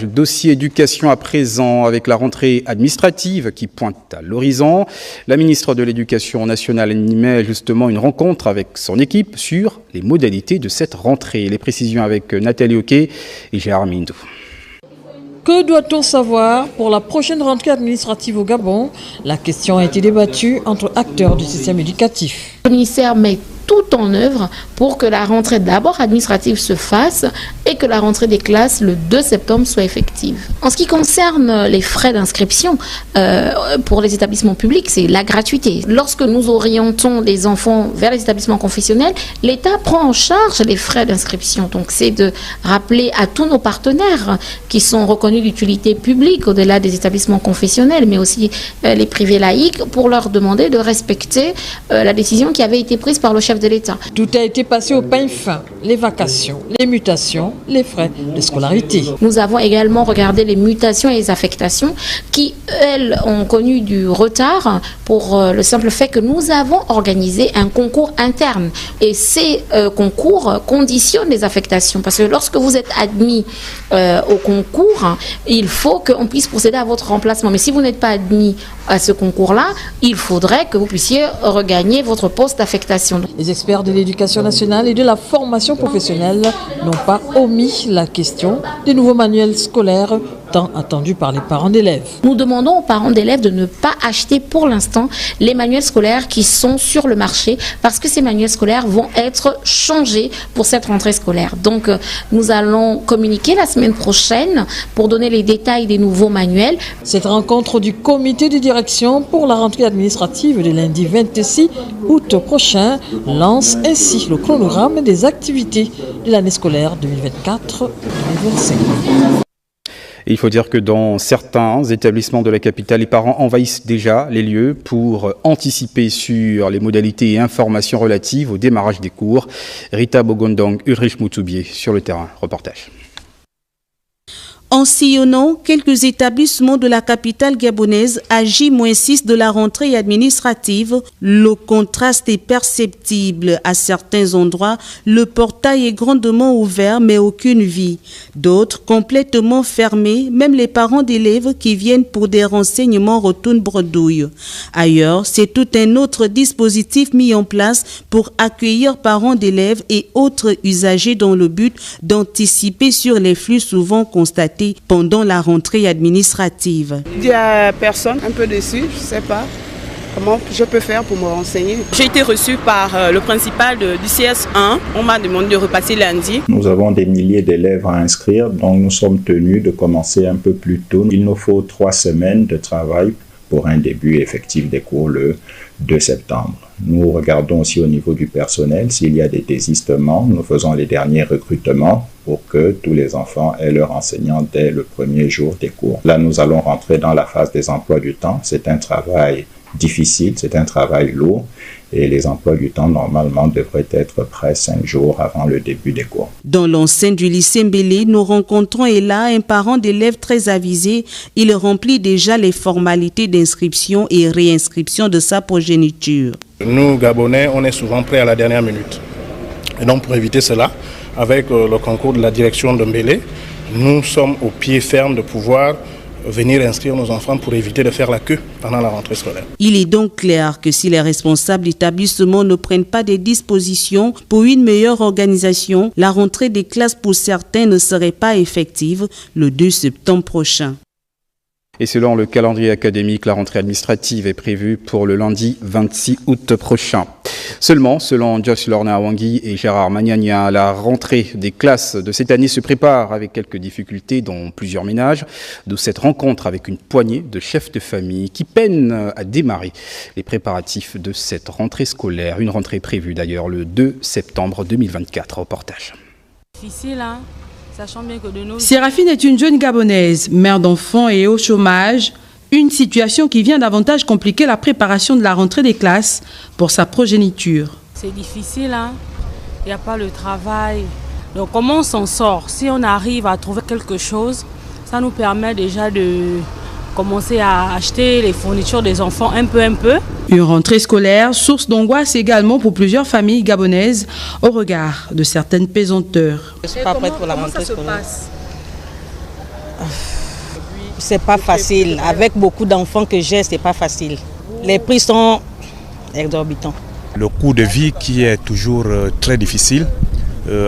Dossier éducation à présent avec la rentrée administrative qui pointe à l'horizon. La ministre de l'Éducation nationale animait justement une rencontre avec son équipe sur les modalités de cette rentrée. Les précisions avec Nathalie Oquet et Gérard Mindou. Que doit-on savoir pour la prochaine rentrée administrative au Gabon? La question a été débattue entre acteurs du système éducatif. Le ministère met tout en œuvre pour que la rentrée d'abord administrative se fasse et que la rentrée des classes le 2 septembre soit effective. En ce qui concerne les frais d'inscription pour les établissements publics, c'est la gratuité. Lorsque nous orientons les enfants vers les établissements confessionnels, l'État prend en charge les frais d'inscription. Donc c'est de rappeler à tous nos partenaires qui sont reconnus d'utilité publique au-delà des établissements confessionnels, mais aussi les privés laïcs, pour leur demander de respecter la décision qui avait été prise par le chef de l'État. Tout a été passé au peigne fin, les vacations, les mutations, les frais de scolarité. Nous avons également regardé les mutations et les affectations qui, elles, ont connu du retard pour le simple fait que nous avons organisé un concours interne. Et ces concours conditionnent les affectations parce que lorsque vous êtes admis au concours, il faut qu'on puisse procéder à votre remplacement. Mais si vous n'êtes pas admis à ce concours-là, il faudrait que vous puissiez regagner votre poste d'affectation. Les experts de l'éducation nationale et de la formation professionnelle n'ont pas omis la question des nouveaux manuels scolaires tant attendus par les parents d'élèves. Nous demandons aux parents d'élèves de ne pas acheter pour l'instant les manuels scolaires qui sont sur le marché parce que ces manuels scolaires vont être changés pour cette rentrée scolaire. Donc nous allons communiquer la semaine prochaine pour donner les détails des nouveaux manuels. Cette rencontre du comité de direction pour la rentrée administrative de lundi 26 août prochain lance ainsi le chronogramme des activités de l'année scolaire 2024-2025. Et il faut dire que dans certains établissements de la capitale, les parents envahissent déjà les lieux pour anticiper sur les modalités et informations relatives au démarrage des cours. Rita Bogondong, Ulrich Moutoubier sur le terrain. Reportage. En sillonnant quelques établissements de la capitale gabonaise à J-6 de la rentrée administrative, le contraste est perceptible. À certains endroits, le portail est grandement ouvert mais aucune vie. D'autres, complètement fermés, même les parents d'élèves qui viennent pour des renseignements retournent bredouille. Ailleurs, c'est tout un autre dispositif mis en place pour accueillir parents d'élèves et autres usagers dans le but d'anticiper sur les flux souvent constatés pendant la rentrée administrative. Il y a personne, un peu déçu, je ne sais pas comment je peux faire pour me renseigner. J'ai été reçue par le principal du CS1. On m'a demandé de repasser lundi. Nous avons des milliers d'élèves à inscrire, donc nous sommes tenus de commencer un peu plus tôt. Il nous faut 3 semaines de travail pour un début effectif des cours le 2 septembre. Nous regardons aussi au niveau du personnel s'il y a des désistements. Nous faisons les derniers recrutements pour que tous les enfants aient leur enseignant dès le premier jour des cours. Là, nous allons rentrer dans la phase des emplois du temps. C'est un travail difficile, c'est un travail lourd et les emplois du temps normalement devraient être prêts 5 jours avant le début des cours. Dans l'enceinte du lycée Mbélé, nous rencontrons Ella, un parent d'élève très avisé. Il remplit déjà les formalités d'inscription et réinscription de sa progéniture. Nous, Gabonais, on est souvent prêts à la dernière minute. Et donc pour éviter cela, avec le concours de la direction de Mbélé, nous sommes au pied ferme de pouvoir venir inscrire nos enfants pour éviter de faire la queue pendant la rentrée scolaire. Il est donc clair que si les responsables d'établissements ne prennent pas des dispositions pour une meilleure organisation, la rentrée des classes pour certains ne serait pas effective le 2 septembre prochain. Et selon le calendrier académique, la rentrée administrative est prévue pour le lundi 26 août prochain. Seulement, selon Josh Lorna Wangui et Gérard Magnagna, la rentrée des classes de cette année se prépare avec quelques difficultés dans plusieurs ménages, d'où cette rencontre avec une poignée de chefs de famille qui peinent à démarrer les préparatifs de cette rentrée scolaire. Une rentrée prévue d'ailleurs le 2 septembre 2024. Reportage. Difficile, hein? Sachant bien que de nos... Séraphine est une jeune Gabonaise, mère d'enfants et au chômage. Une situation qui vient davantage compliquer la préparation de la rentrée des classes pour sa progéniture. C'est difficile, hein? Il n'y a pas le travail. Donc comment on s'en sort? Si on arrive à trouver quelque chose, ça nous permet déjà de commencer à acheter les fournitures des enfants un peu. Une rentrée scolaire, source d'angoisse également pour plusieurs familles gabonaises au regard de certaines pesanteurs. Je ne suis pas prête pour la rentrée scolaire. C'est pas facile. Avec beaucoup d'enfants que j'ai, c'est pas facile. Les prix sont exorbitants. Le coût de vie qui est toujours très difficile.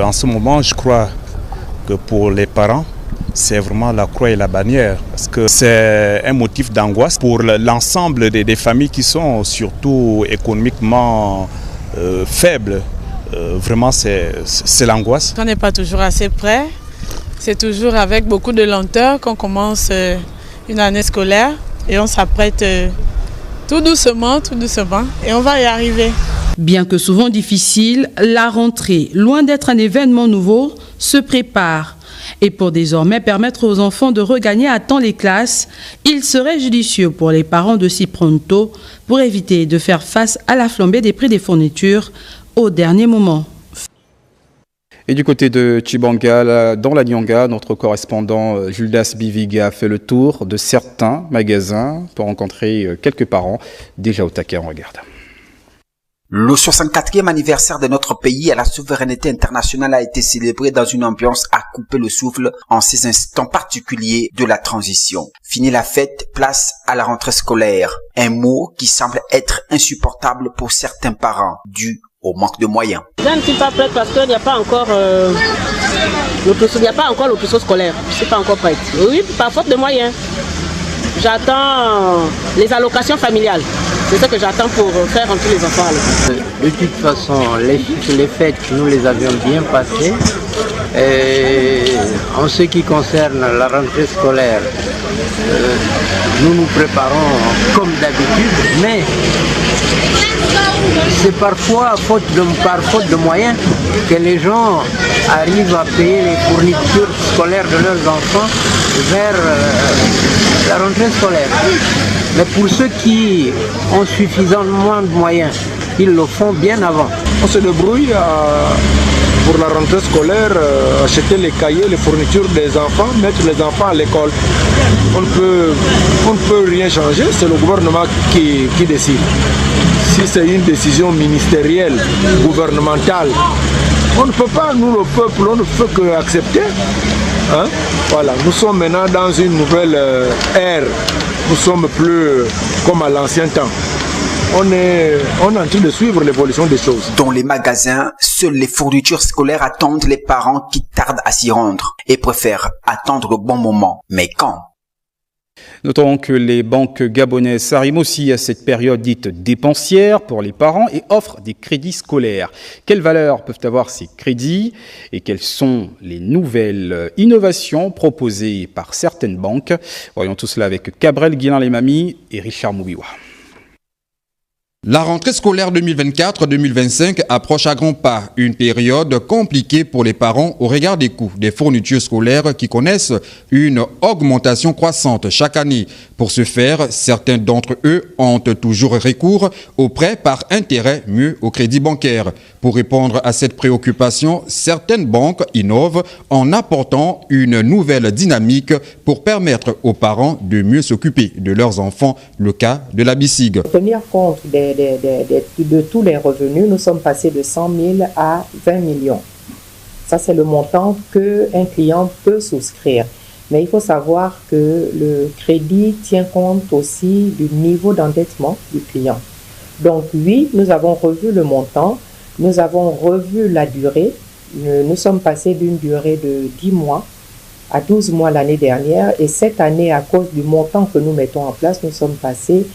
En ce moment, je crois que pour les parents, c'est vraiment la croix et la bannière. Parce que c'est un motif d'angoisse pour l'ensemble des familles qui sont surtout économiquement faibles. Vraiment, c'est l'angoisse. On n'est pas toujours assez près. C'est toujours avec beaucoup de lenteur qu'on commence une année scolaire et on s'apprête tout doucement, et on va y arriver. Bien que souvent difficile, la rentrée, loin d'être un événement nouveau, se prépare. Et pour désormais permettre aux enfants de regagner à temps les classes, il serait judicieux pour les parents de s'y prendre tôt pour éviter de faire face à la flambée des prix des fournitures au dernier moment. Et du côté de Tchibanga, dans la Nyanga, notre correspondant Judas Biviga a fait le tour de certains magasins pour rencontrer quelques parents déjà au taquet. On regarde. Le 64e anniversaire de notre pays à la souveraineté internationale a été célébré dans une ambiance à couper le souffle en ces instants particuliers de la transition. Fini la fête, place à la rentrée scolaire. Un mot qui semble être insupportable pour certains parents, dû au manque de moyens. Je ne suis pas prête parce qu'il n'y a pas encore l'option scolaire. Je ne suis pas encore prête. Oui, par faute de moyens. J'attends les allocations familiales. C'est ce que j'attends pour faire rentrer les enfants. De toute façon, les fêtes, nous les avions bien passées. Et en ce qui concerne la rentrée scolaire, nous nous préparons comme d'habitude, mais c'est parfois par faute de moyens que les gens arrivent à payer les fournitures scolaires de leurs enfants vers la rentrée scolaire. Mais pour ceux qui ont suffisamment de moyens, ils le font bien avant. On se débrouille pour la rentrée scolaire, acheter les cahiers, les fournitures des enfants, mettre les enfants à l'école. On ne peut rien changer, c'est le gouvernement qui décide. Si c'est une décision ministérielle, gouvernementale, on ne peut pas, nous le peuple, on ne peut qu'accepter. Hein? Voilà, nous sommes maintenant dans une nouvelle ère. Nous sommes plus comme à l'ancien temps. On est en train de suivre l'évolution des choses. Dans les magasins, seules les fournitures scolaires attendent les parents qui tardent à s'y rendre et préfèrent attendre le bon moment. Mais quand ? Notons que les banques gabonaises s'arriment aussi à cette période dite dépensière pour les parents et offrent des crédits scolaires. Quelles valeurs peuvent avoir ces crédits et quelles sont les nouvelles innovations proposées par certaines banques? Voyons tout cela avec Cabrel Guilain-Lemami et Richard Moubiwa. La rentrée scolaire 2024-2025 approche à grands pas, une période compliquée pour les parents au regard des coûts des fournitures scolaires qui connaissent une augmentation croissante chaque année. Pour ce faire, certains d'entre eux ont toujours recours aux prêts par intérêt, mieux au crédit bancaire. Pour répondre à cette préoccupation, certaines banques innovent en apportant une nouvelle dynamique pour permettre aux parents de mieux s'occuper de leurs enfants, le cas de la BICIG. Tenir compte de tous les revenus, nous sommes passés de 100 000 à 20 millions. Ça, c'est le montant qu'un client peut souscrire. Mais il faut savoir que le crédit tient compte aussi du niveau d'endettement du client. Donc oui, nous avons revu le montant, nous avons revu la durée. Nous sommes passés d'une durée de 10 mois à 12 mois l'année dernière. Et cette année, à cause du montant que nous mettons en place, nous sommes passés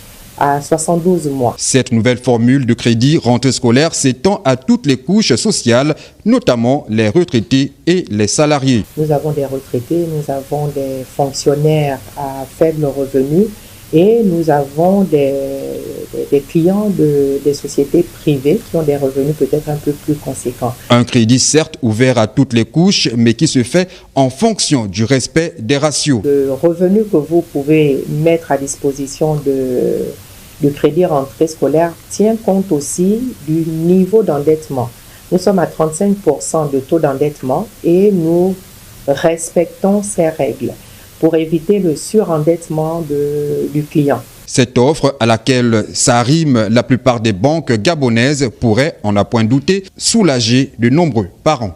à 72 mois. Cette nouvelle formule de crédit rentrée scolaire s'étend à toutes les couches sociales, notamment les retraités et les salariés. Nous avons des retraités, nous avons des fonctionnaires à faible revenu et nous avons des clients des sociétés privées qui ont des revenus peut-être un peu plus conséquents. Un crédit certes ouvert à toutes les couches, mais qui se fait en fonction du respect des ratios. Le revenu que vous pouvez mettre à disposition du crédit rentrée scolaire tient compte aussi du niveau d'endettement. Nous sommes à 35% de taux d'endettement et nous respectons ces règles pour éviter le surendettement du client. Cette offre, à laquelle s'arriment la plupart des banques gabonaises, pourrait, on n'a point douté, soulager de nombreux parents.